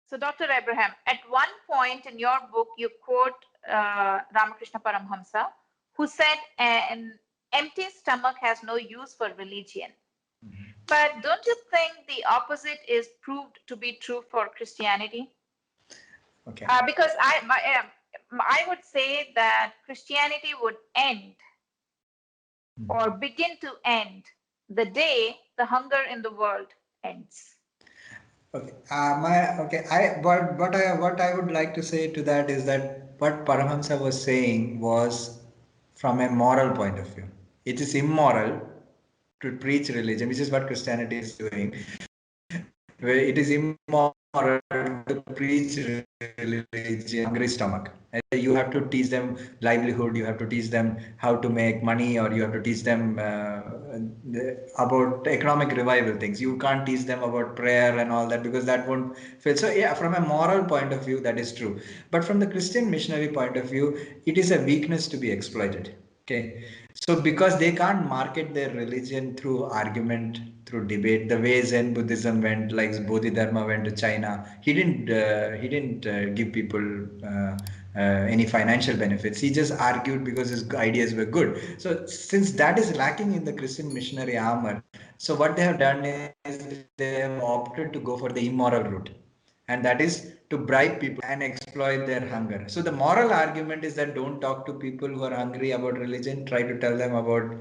So, Dr. Abraham, at one point in your book, you quote Ramakrishna Paramhamsa, who said, an empty stomach has no use for religion. But don't you think the opposite is proved to be true for Christianity? Okay. Because I would say that Christianity would end or begin to end the day the hunger in the world ends. Okay. What I would like to say to that is that what Paramahamsa was saying was from a moral point of view. It is immoral to preach religion, which is what Christianity is doing. Where it is immoral to preach religion, hungry stomach. You have to teach them livelihood. You have to teach them how to make money, or you have to teach them about economic revival things. You can't teach them about prayer and all that, because that won't fit. So yeah, from a moral point of view, that is true. But from the Christian missionary point of view, it is a weakness to be exploited. Okay, so because they can't market their religion through argument, through debate, the way Zen Buddhism went, like Bodhidharma went to China, he didn't give people any financial benefits. He just argued because his ideas were good. So since that is lacking in the Christian missionary armor, so what they have done is they have opted to go for the immoral route, and that is to bribe people and exploit their hunger. So the moral argument is that don't talk to people who are hungry about religion, try to tell them about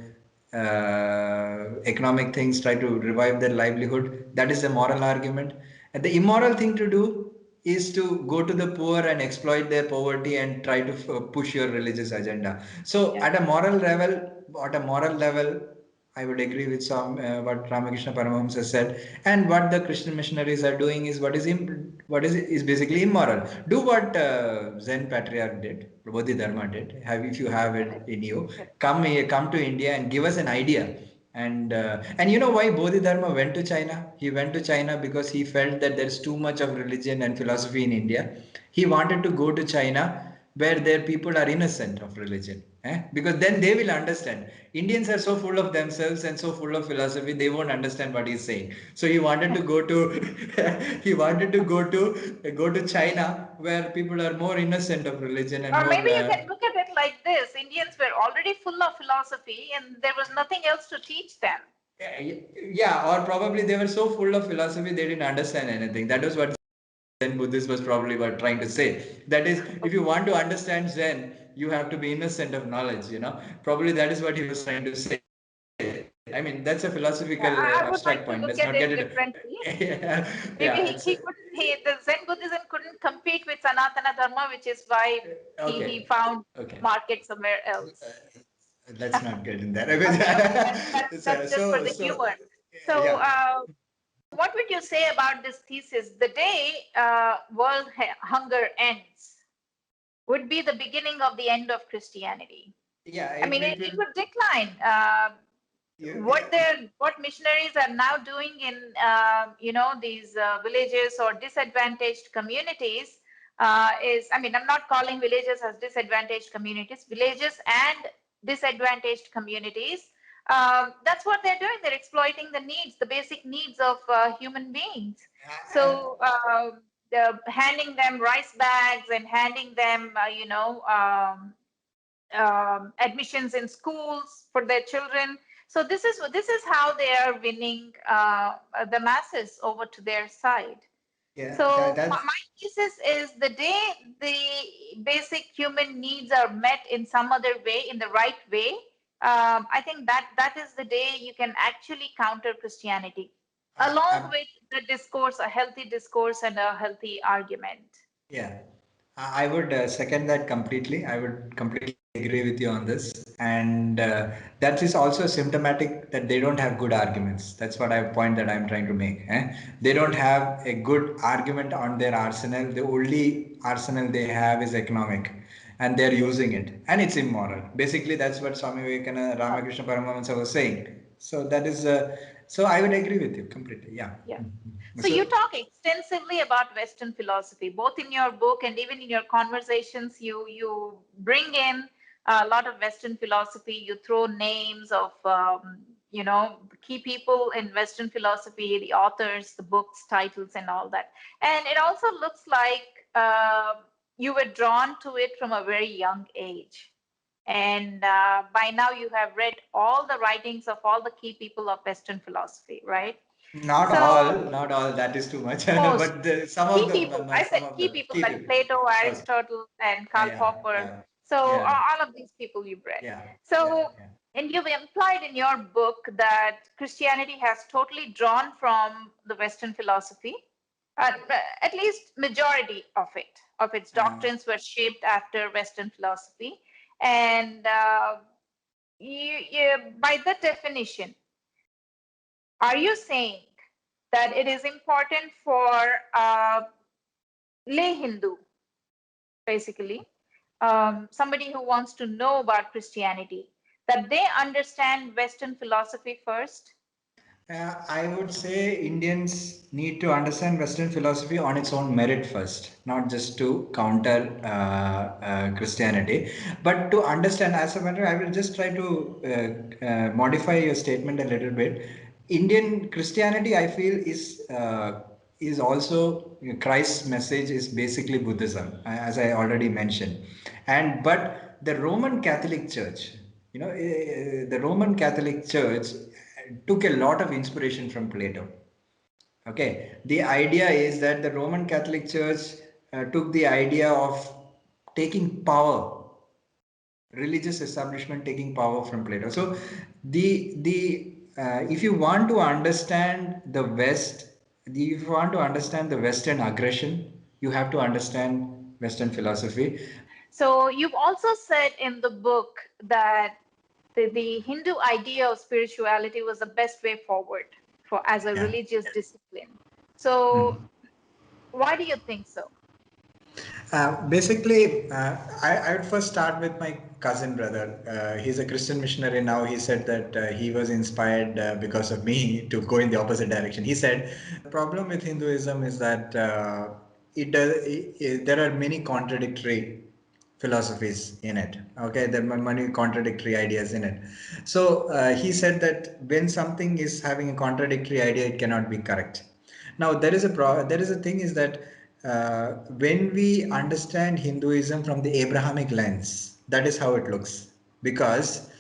economic things, try to revive their livelihood. That is the moral argument. And the immoral thing to do is to go to the poor and exploit their poverty and try to push your religious agenda. So Yeah. at a moral level, I would agree with some what Ramakrishna Paramahamsa said, and what the Christian missionaries are doing is what is basically immoral. Do what Zen Patriarch did, Bodhidharma did. If you have it Correct. in you, Correct. come here, come to India and give us an idea. And you know why Bodhidharma went to China? He went to China because he felt that there's too much of religion and philosophy in India. He wanted to go to China where their people are innocent of religion. Because then they will understand. Indians are so full of themselves and so full of philosophy, they won't understand what he's saying. So he wanted to go to he wanted to go to China where people are more innocent of religion and Or more maybe you can look at it like this: Indians were already full of philosophy and there was nothing else to teach them. yeah, or probably they were so full of philosophy they didn't understand anything. That was what Zen Buddhist was probably what trying to say. That is, if you want to understand Zen, you have to be innocent of knowledge. Probably that is what he was trying to say. I mean, that's a philosophical Yeah, abstract I point. would Let's not like to get look it. at it differently. Yeah, Maybe it's he couldn't, the Zen Buddhism couldn't compete with Sanatana Dharma, which is why he okay. found Okay. market somewhere else. Let's not get in there. Okay, okay, that's just for the humor. So, Yeah. what would you say about this thesis? The day world hunger ends would be the beginning of the end of Christianity. Yeah, I mean, it it will. would decline. Yeah. What missionaries are now doing in these villages or disadvantaged communities is, I mean, I'm not calling villages as disadvantaged communities, villages and disadvantaged communities. That's what they're doing. They're exploiting the needs, the basic needs of human beings. So handing them rice bags and handing them, admissions in schools for their children. So this is how they are winning the masses over to their side. Yeah, So that's my thesis is the day the basic human needs are met in some other way, in the right way, I think that is the day you can actually counter Christianity, along with the discourse, a healthy discourse and a healthy argument. yeah. I would second that completely. I would completely agree with you on this. And that is also symptomatic that they don't have good arguments. That's what I point that I'm trying to make. They don't have a good argument on their arsenal. The only arsenal they have is economic, and they're using it. And it's immoral. Basically, that's what Swami Vivekananda, Ramakrishna Paramahamsa was saying. So that is, so I would agree with you completely. Yeah. Yeah. So you So, talk extensively about Western philosophy, both in your book and even in your conversations. You bring in a lot of Western philosophy. You throw names of key people in Western philosophy, the authors, the books, titles, and all that. And it also looks like you were drawn to it from a very young age. And by now you have read all the writings of all the key people of Western philosophy, right? Not So all, not all. That is too much. most But some key of people, them, I some said of key them, people key like people. Plato, Okay. Aristotle, and Karl Yeah, Popper. yeah, So yeah, all of these people you've read. yeah, yeah, So, yeah. and you've implied in your book that Christianity has totally drawn from the Western philosophy. At least majority of its Uh, doctrines were shaped after Western philosophy. And by that definition, are you saying that it is important for lay Hindu, basically, somebody who wants to know about Christianity, that they understand Western philosophy first? I would say Indians need to understand Western philosophy on its own merit first, not just to counter Christianity, but to understand. As a matter, I will just try to modify your statement a little bit. Indian Christianity, I feel, is also Christ's message is basically Buddhism, as I already mentioned, and but the Roman Catholic Church, the Roman Catholic Church took a lot of inspiration from Plato. Okay, the idea is that the Roman Catholic Church took the idea of taking power, religious establishment taking power from Plato. So, the if you want to understand the West, if you want to understand the Western aggression, you have to understand Western philosophy. So you've also said in the book that the Hindu idea of spirituality was the best way forward for as a Yeah. religious discipline. So why do you think so? Basically, I would first start with my cousin brother. He's a Christian missionary now. He said that he was inspired because of me to go in the opposite direction. He said the problem with Hinduism is that there are many contradictory philosophies in it. Okay, there are many contradictory ideas in it. So he said that when something is having a contradictory idea, it cannot be correct. Now there is a thing is that when we understand Hinduism from the Abrahamic lens, that is how it looks. Because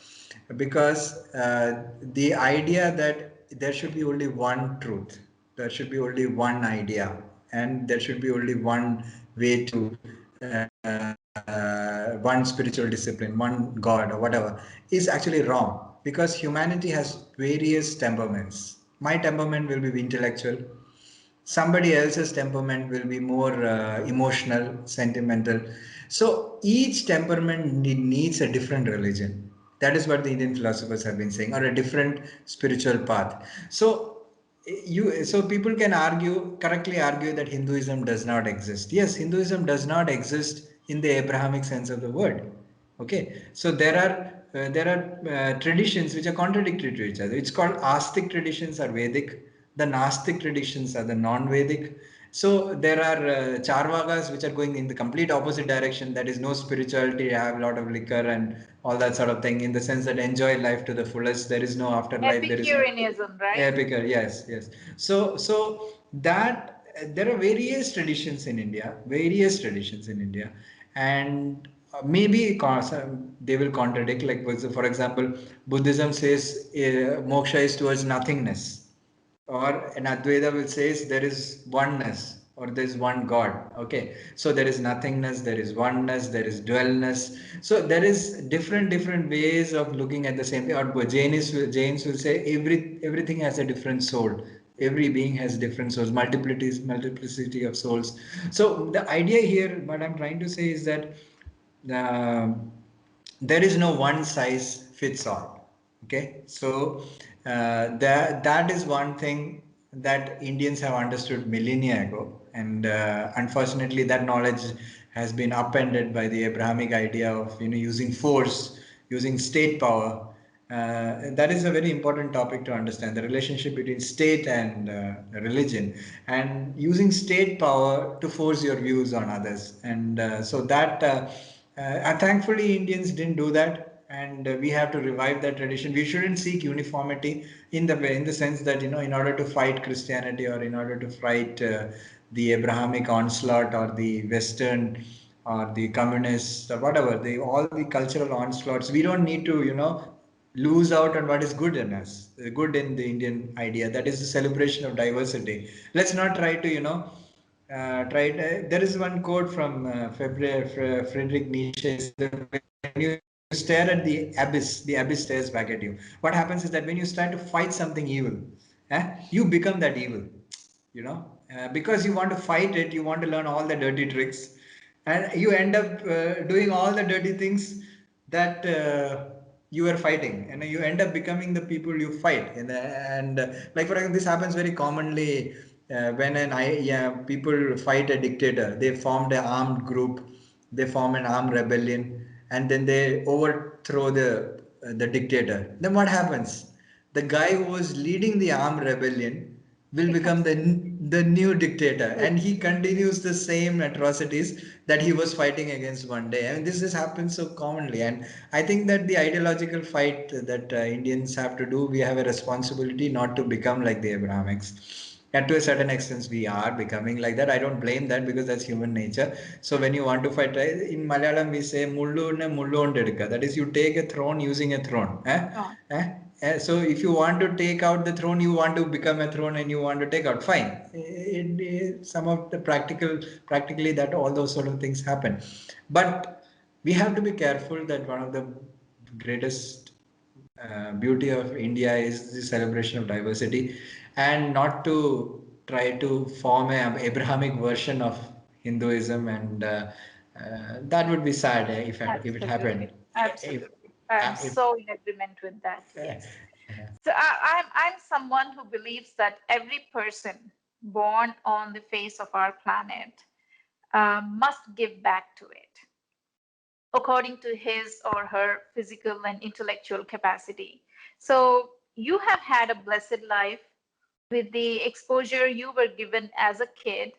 the idea that there should be only one truth, there should be only one idea, and there should be only one way to one spiritual discipline, one God or whatever, is actually wrong, because humanity has various temperaments. My temperament will be intellectual, somebody else's temperament will be more emotional, sentimental. So each temperament needs a different religion. That is what the Indian philosophers have been saying, or a different spiritual path. So people can correctly argue that Hinduism does not exist. Yes, Hinduism does not exist in the Abrahamic sense of the word. Okay, so there are traditions which are contradictory to each other. It's called Astic traditions are Vedic, the Nastic traditions are the non-Vedic. So there are Charvakas which are going in the complete opposite direction. That is no spirituality, have a lot of liquor and all that sort of thing. In the sense that enjoy life to the fullest. There is no afterlife. There is no Epicureanism, right? epical. Yes, yes. So that there are various traditions in India, and they will contradict. Like for example, Buddhism says moksha is towards nothingness, or an Advaita will says there is oneness, or there is one God. Okay, so there is nothingness, there is oneness, there is dualness. So there is different ways of looking at the same thing. Or Jains will say everything has a different soul. Every being has different souls, multiplicity of souls. So the idea here, what I'm trying to say is that uh, there is no one size fits all. Okay, so that is one thing that Indians have understood millennia ago, and unfortunately that knowledge has been upended by the Abrahamic idea of using force, using state power. That is a very important topic to understand, the relationship between state and religion, and using state power to force your views on others. And thankfully Indians didn't do that. and we have to revive that tradition. We shouldn't seek uniformity in the sense that, in order to fight Christianity, or in order to fight the Abrahamic onslaught, or the Western, or the communists, or whatever, all the cultural onslaughts, we don't need to, lose out on what is good in us, good in the Indian idea, that is the celebration of diversity. Let's not try to, there is one quote from Friedrich Nietzsche, is that when you stare at the abyss stares back at you. What happens is that when you start to fight something evil, you become that evil, because you want to fight it, you want to learn all the dirty tricks, and you end up doing all the dirty things that you are fighting, and you end up becoming the people you fight. And like, for example, this happens very commonly when people fight a dictator. They formed an armed group, they form an armed rebellion, and then they overthrow the dictator. Then what happens? The guy who was leading the armed rebellion will become Becomes the new dictator, good. and he continues the same atrocities that he was fighting against one day. I mean, this has happened so commonly, and I think that the ideological fight that Indians have to do, we have a responsibility not to become like the Abrahamics. And to a certain extent, we are becoming like that. I don't blame that, because that's human nature. So when you want to fight, in Malayalam we say "mullu ne mullu ondu edukka." That is, you take a throne using a throne. Oh, Eh? So if you want to take out the throne, you want to become a throne, and you want to take out, fine. Some of the practically, that all those sort of things happen, but we have to be careful that one of the greatest beauty of India is the celebration of diversity, and not to try to form an Abrahamic version of Hinduism, and that would be sad if it absolutely. happened. If, Absolutely. I'm if so in agreement with that. uh, Yes. So I'm someone who believes that every person born on the face of our planet must give back to it according to his or her physical and intellectual capacity. So you have had a blessed life with the exposure you were given as a kid,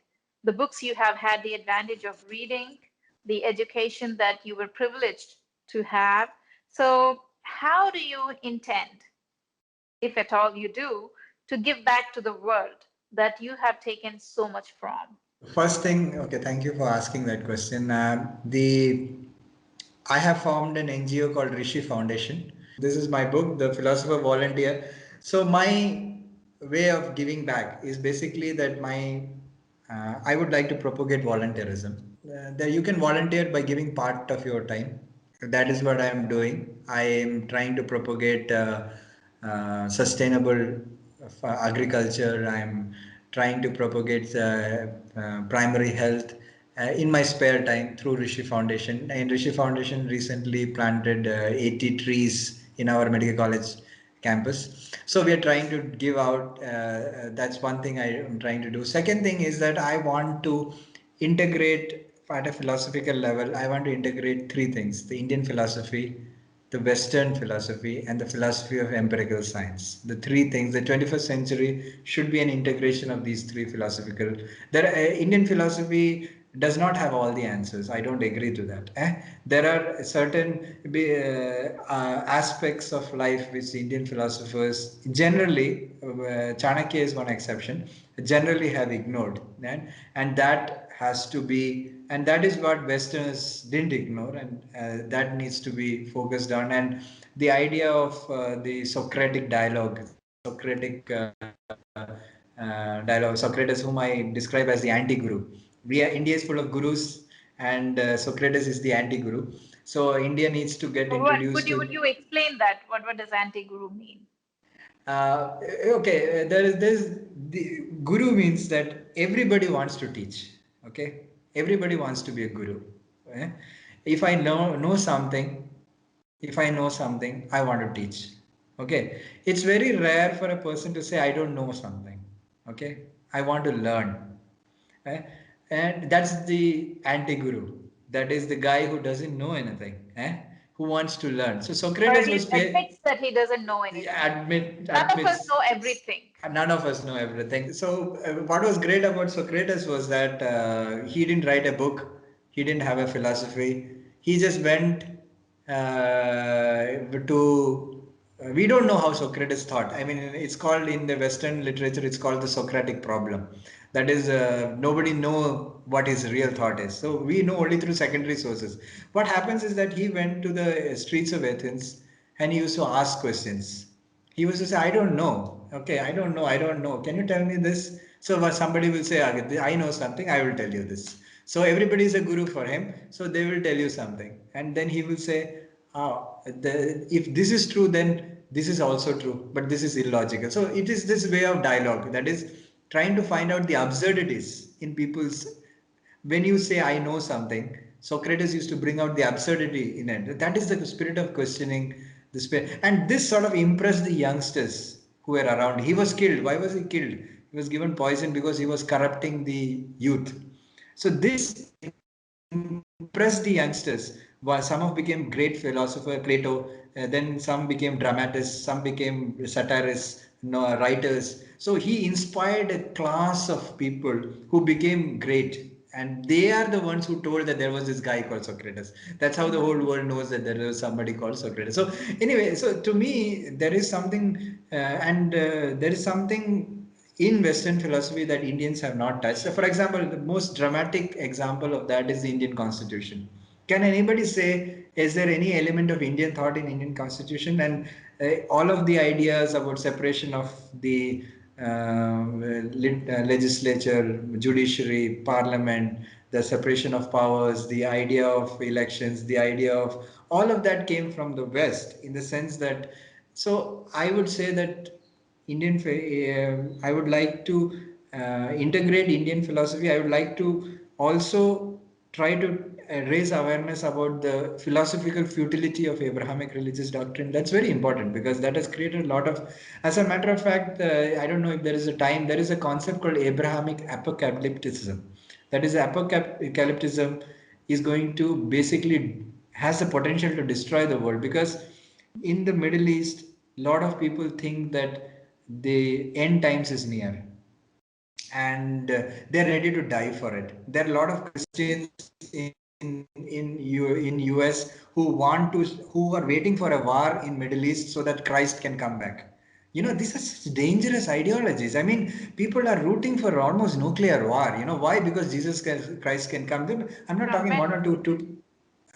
the books you have had the advantage of reading, the education that you were privileged to have. So, how do you intend, if at all you do, to give back to the world that you have taken so much from? First thing, okay, thank you for asking that question. The I have formed an NGO called Rishi Foundation. This is my book, The Philosopher Volunteer. So my way of giving back is basically that I would like to propagate volunteerism. That you can volunteer by giving part of your time. That is what I am doing. I am trying to propagate sustainable agriculture. I am trying to propagate primary health in my spare time through Rishi Foundation. And Rishi Foundation recently planted 80 trees in our medical college campus. So we are trying to give out. That's one thing I am trying to do. Second thing is that I want to integrate at a philosophical level. I want to integrate three things: the Indian philosophy, the Western philosophy, and the philosophy of empirical science. The three things. The 21st century should be an integration of these three philosophical. Indian philosophy does not have all the answers. I don't agree to that. There are certain aspects of life which Indian philosophers generally, Chanakya is one exception, generally have ignored. And that has to be, and that is what Westerners didn't ignore, and that needs to be focused on. And the idea of the Socratic dialogue, Socrates, whom I describe as the anti-guru. India is full of gurus, and Socrates is the anti-guru. So India needs to get What introduced would to. you explain that? What does anti-guru mean? Okay, there's the guru means that everybody wants to teach. Okay, everybody wants to be a guru. eh? If I know something, if I know something, I want to teach. Okay, it's very rare for a person to say I don't know something. Okay, I want to learn. Eh? And that's the anti-guru. That is the guy who doesn't know anything, who wants to learn. So Or Socrates at was least admits that he doesn't know anything. None of us admits know everything. none of us know everything. So what was great about Socrates was that he didn't write a book, he didn't have a philosophy. He just went to we don't know how Socrates thought. I mean, it's called in the Western literature, it's called the Socratic problem. That is, nobody know what his real thought is. So we know only through secondary sources. What happens is that he went to the streets of Athens and he used to ask questions. He was to say, I don't know. Okay, I don't know. Can you tell me this? So somebody will say, "Okay, I know something, I will tell you this." So everybody is a guru for him. So they will tell you something. And then he will say, if this is true, then this is also true, but this is illogical. So it is this way of dialogue, that is trying to find out the absurdities in people's. When you say I know something, Socrates used to bring out the absurdity in it. That is the spirit of questioning, the spirit. And this sort of impressed the youngsters who were around. He was killed. Why was he killed? He was given poison because he was corrupting the youth. So this impressed the youngsters. While some of became great philosopher, Plato, then some became dramatists, some became satirists, no, writers. So he inspired a class of people who became great. And they are the ones who told that there was this guy called Socrates. That's how the whole world knows that there was somebody called Socrates. So anyway, so to me, there is something, there is something in Western philosophy that Indians have not touched. So, for example, the most dramatic example of that is the Indian Constitution. Can anybody say, is there any element of Indian thought in Indian Constitution? And all of the ideas about separation of the legislature, judiciary, parliament, the separation of powers, the idea of elections, the idea of all of that came from the West, in the sense that, so I would say that I would like to integrate Indian philosophy. I would like to also try to raise awareness about the philosophical futility of Abrahamic religious doctrine. That's very important because that has created a lot of. As a matter of fact, I don't know if there is a time. There is a concept called Abrahamic apocalypticism. That is, apocalypticism is going to basically has the potential to destroy the world, because in the Middle East, a lot of people think that the end times is near, and they're ready to die for it. There are a lot of Christians in US who are waiting for a war in Middle East so that Christ can come back. These are such dangerous ideologies. I mean, people are rooting for almost nuclear war. Why? Because Christ can come. I'm not From talking when? one or two.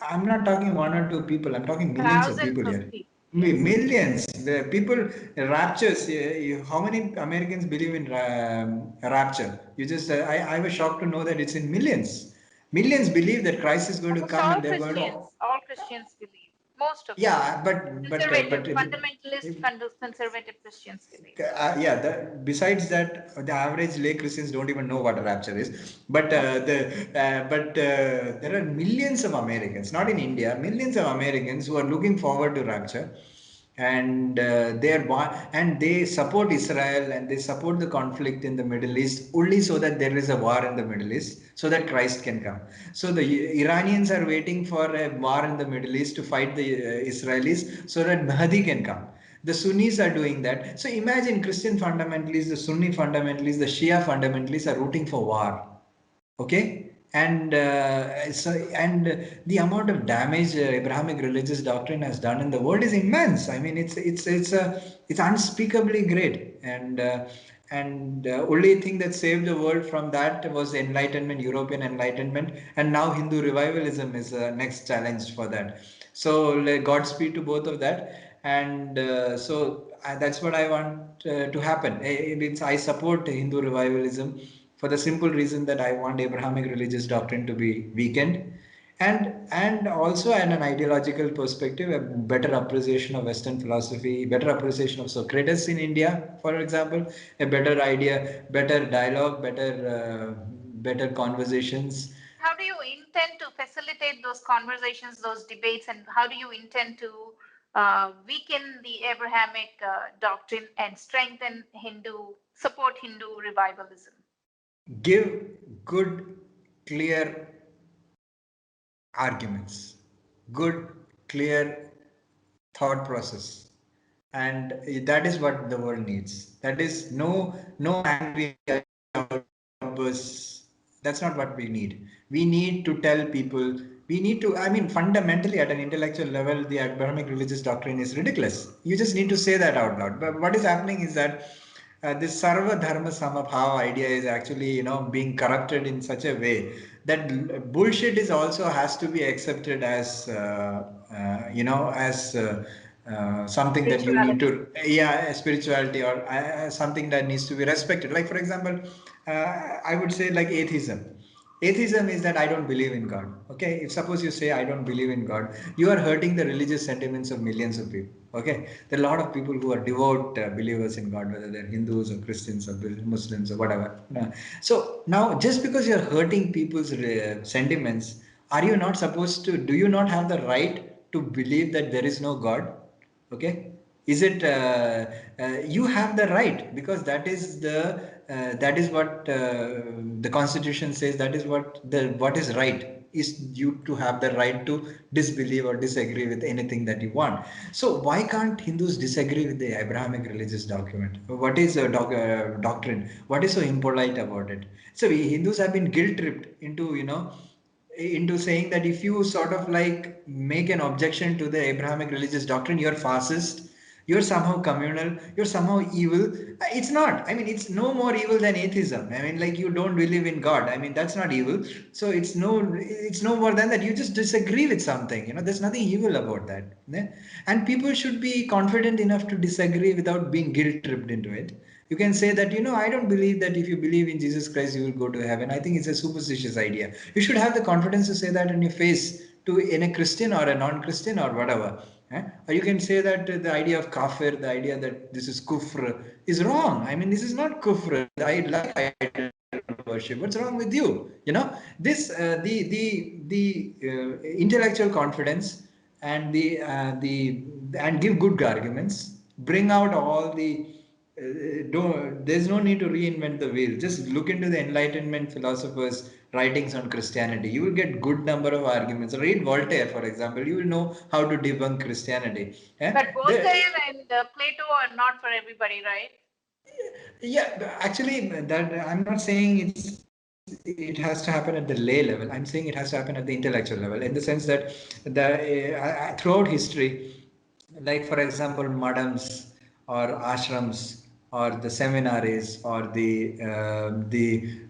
I'm not talking one or two people. I'm talking millions of Thousands people of here. people. Yes. Millions. The people raptures. How many Americans believe in rapture? I was shocked to know that it's in millions. Millions believe that Christ is going to Almost come all and they're going to. Christians believe. Most of them. Yeah, Conservative, if, fundamentalist, conservative Christians believe. yeah, besides that, the average lay Christians don't even know what a rapture is. There are millions of Americans, not in India, millions of Americans who are looking forward to rapture, and they support Israel and they support the conflict in the Middle East only so that there is a war in the Middle East, so that Christ can come. So the Iranians are waiting for a war in the Middle East to fight the Israelis so that Mahdi can come. The Sunnis are doing that. So imagine Christian fundamentalists, the Sunni fundamentalists, the Shia fundamentalists are rooting for war. Okay, and the amount of damage Abrahamic religious doctrine has done in the world is immense. I mean, it's unspeakably great, and only thing that saved the world from that was Enlightenment, European Enlightenment, and now Hindu revivalism is the next challenge for that. So Godspeed to both of that, and that's what I want to happen. I support Hindu revivalism for the simple reason that I want Abrahamic religious doctrine to be weakened, and also in an ideological perspective, a better appreciation of Western philosophy, better appreciation of Socrates in India, for example, a better idea, better dialogue, better conversations. How do you intend to facilitate those conversations, those debates, and how do you intend to weaken the Abrahamic doctrine and support Hindu revivalism? Give good, clear arguments, good, clear thought process, and that is what the world needs. That is no angry outbursts. That's not what we need. We need to tell people we need to, I mean, fundamentally at an intellectual level, the Abrahamic religious doctrine is ridiculous. You just need to say that out loud. But what is happening is that this sarva dharma samabhava idea is actually, being corrupted in such a way that bullshit is also has to be accepted as, something that you need Spirituality. to, yeah, spirituality, or something that needs to be respected. Like, for example, I would say like atheism. Atheism is that I don't believe in God. Okay, if suppose you say I don't believe in God, you are hurting the religious sentiments of millions of people. Okay, there are a lot of people who are devout believers in God, whether they're Hindus or Christians or Muslims or whatever. So now, just because you're hurting people's sentiments, are you not supposed to? Do you not have the right to believe that there is no God? Okay, is it you have the right, because that is what the constitution says, that is what is right, is you to have the right to disbelieve or disagree with anything that you want. So why can't Hindus disagree with the Abrahamic religious document? What is a doctrine? What is so impolite about it? So we Hindus have been guilt tripped into, into saying that if you sort of like make an objection to the Abrahamic religious doctrine, you're fascist, you're somehow communal, you're somehow evil. It's not. I mean, it's no more evil than atheism. I mean, like, you don't believe in God. I mean, that's not evil. So it's no more than that. You just disagree with something. There's nothing evil about that. Yeah? And people should be confident enough to disagree without being guilt tripped into it. You can say that, I don't believe that if you believe in Jesus Christ, you will go to heaven. I think it's a superstitious idea. You should have the confidence to say that in your face to in a Christian or a non-Christian or whatever. Or you can say that the idea of kafir, the idea that this is kufr, is wrong. I mean, this is not kufr. I like idol worship. What's wrong with you? This the intellectual confidence and the and give good arguments. Bring out all the there's no need to reinvent the wheel. Just look into the Enlightenment philosophers' writings on Christianity. You will get good number of arguments. Read Voltaire, for example. You will know how to debunk Christianity. But The, Voltaire and Plato are not for everybody, right? yeah, actually, that I'm not saying it has to happen at the lay level. I'm saying it has to happen at the intellectual level, in the sense that throughout history, like for example madams or ashrams or the seminaries or the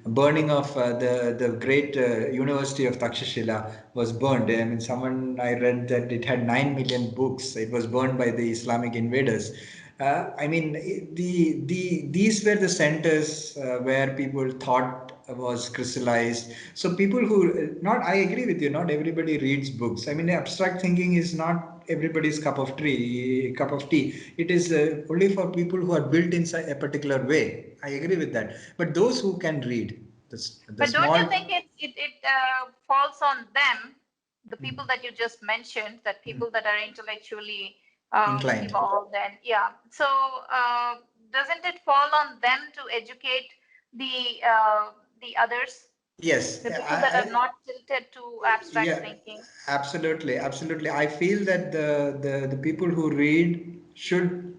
burning of the great university of Takshashila was burned. I mean, someone, I read that it had 9 million books. It was burned by the Islamic invaders. I mean, these were the centers where people thought was crystallized. So people who not, I agree with you. Not everybody reads books. I mean, abstract thinking is not everybody's cup of tea. It is only for people who are built inside a particular way. I agree with that. But those who can read, the But don't you small. think it falls on them, the people that you just mentioned, that people that are intellectually Inclined. evolved, and yeah. So doesn't it fall on them to educate the others, Yes, the people that are not tilted to abstract yeah, thinking? absolutely, absolutely. I feel that the people who read should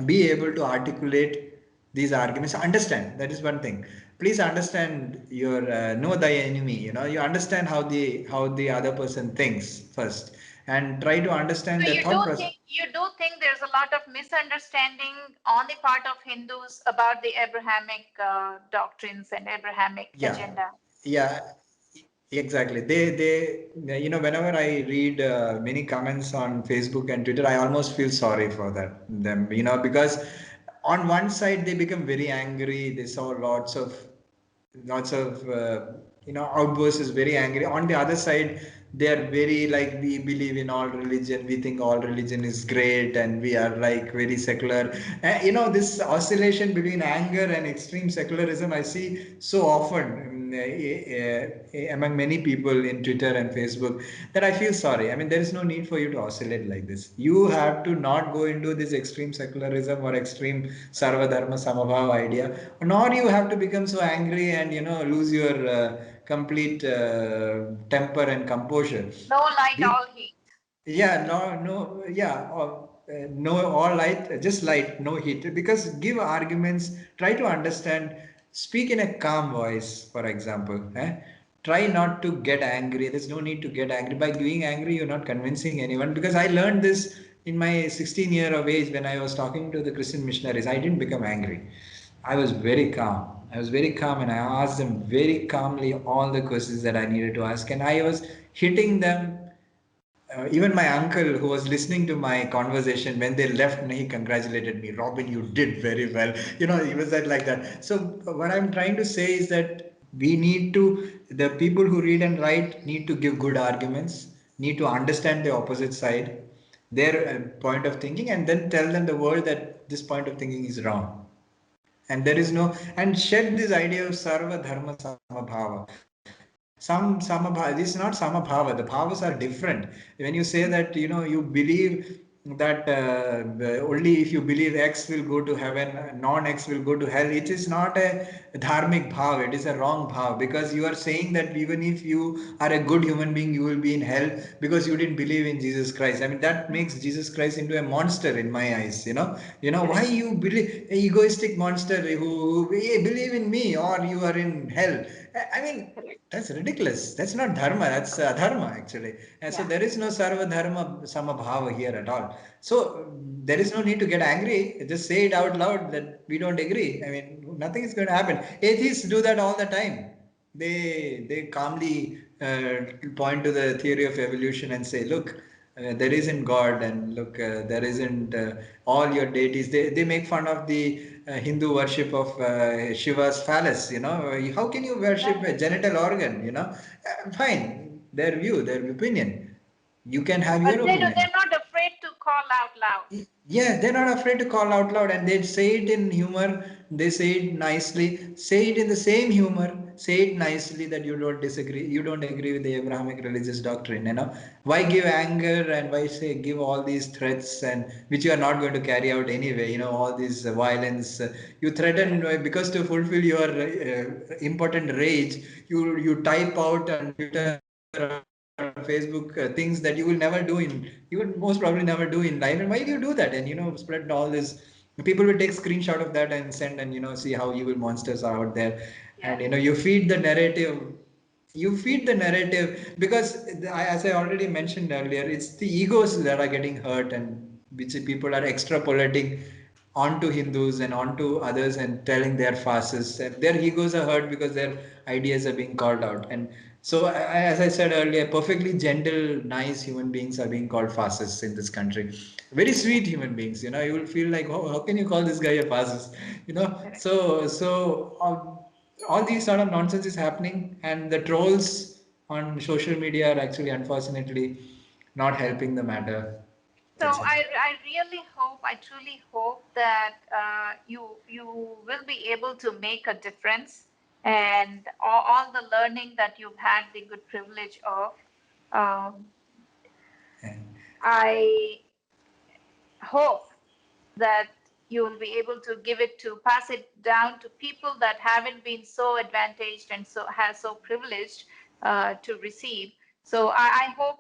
be able to articulate these arguments. Understand, that is one thing. Please understand your know thy enemy. You understand how the other person thinks first, and try to understand So their thought process. you do think there's a lot of misunderstanding on the part of Hindus about the Abrahamic doctrines and Abrahamic Yeah, agenda? yeah, exactly. Whenever I read many comments on Facebook and Twitter, I almost feel sorry for them, because on one side they become very angry. They saw lots of outbursts, is very angry. On the other side, they are very like, we believe in all religion, we think all religion is great, and we are like very secular. This oscillation between anger and extreme secularism I see so often, among many people in Twitter and Facebook, that I feel sorry. I mean, there is no need for you to oscillate like this. You have to not go into this extreme secularism or extreme sarva dharma samabhava idea, nor you have to become so angry and lose your complete temper and composure. No light, Be, all heat. yeah, no, yeah, no, all light, just light, no heat. Because give arguments, try to understand, speak in a calm voice, for example. try not to get angry. There's no need to get angry. By being angry, you're not convincing anyone. Because I learned this in my 16 year of age when I was talking to the Christian missionaries. I didn't become angry. I was very calm. I was very calm and I asked them very calmly all the questions that I needed to ask. And I was hitting them. Even my uncle, who was listening to my conversation, when they left, he congratulated me. Robin, you did very well. He was that like that. So what I'm trying to say is that we need to, the people who read and write need to give good arguments, need to understand the opposite side, their point of thinking, and then tell them the world that this point of thinking is wrong. And there is no, and shed this idea of sarva dharma samabhava. Some samabhava, this is not samabhava, the bhavas are different. When you say that, you believe that only if you believe X will go to heaven, non-X will go to hell, it is not a dharmic bhav, it is a wrong bhav, because you are saying that even if you are a good human being, you will be in hell because you didn't believe in Jesus Christ. I mean, that makes Jesus Christ into a monster in my eyes. Why Correct. you believe, egoistic monster who "Hey, believe in me or you are in hell." I mean, Correct. that's ridiculous. That's not dharma. That's dharma actually. And so Yeah. there is no sarva dharma samabhava here at all. So there is no need to get angry. Just say it out loud that we don't agree. I mean, nothing is going to happen. Atheists do that all the time. They calmly point to the theory of evolution and say, look, there isn't God, and look, there isn't all your deities. They make fun of the Hindu worship of Shiva's phallus. How can you worship a Exactly. genital organ? Fine, their view, their opinion. You can have But your they do, opinion. they're not afraid to call out loud. Yeah, they're not afraid to call out loud, and they say it in humor, they say it nicely, say it in the same humor, say it nicely that you don't disagree, you don't agree with the Abrahamic religious doctrine. Why give anger and why say give all these threats and which you are not going to carry out anyway, all this violence. You threaten Correct. because to fulfill your impotent rage, you type out on Twitter or on Facebook things that you will never do you would most probably never do in life. And why do you do that? And spread all this. People will take screenshot of that and send, and see how evil monsters are out there. And Yes. you feed the narrative. You feed the narrative because, as I already mentioned earlier, it's the egos that are getting hurt, and which people are extrapolating onto Hindus and onto others and telling their farces. And their egos are hurt because their ideas are being called out. And so, as I said earlier, perfectly gentle, nice human beings are being called fascists in this country. Very Yeah. sweet human beings. You will feel like, oh, how can you call this guy a fascist? Correct. So all these sort of nonsense is happening, and the trolls on social media are actually, unfortunately, not helping the matter. So That's it. I really hope, I truly hope that you will be able to make a difference, and all the learning that you've had the good privilege of. Um, And I hope that you will be able to give it to pass it down to people that haven't been so advantaged and so privileged to receive. So I hope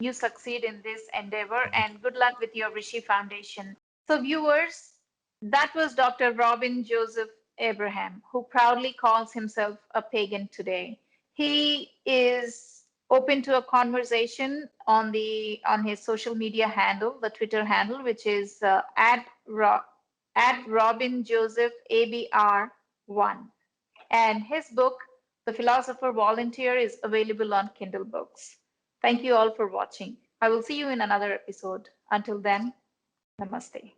you succeed in this endeavor, thank you. and good luck with your Rishi Foundation. So viewers, that was Dr. Robin Joseph Abraham, who proudly calls himself a pagan today. He is open to a conversation on his social media handle, the Twitter handle, which is at Robin Joseph ABR1. And his book, The Philosopher Volunteer, is available on Kindle Books. Thank you all for watching. I will see you in another episode. Until then, namaste.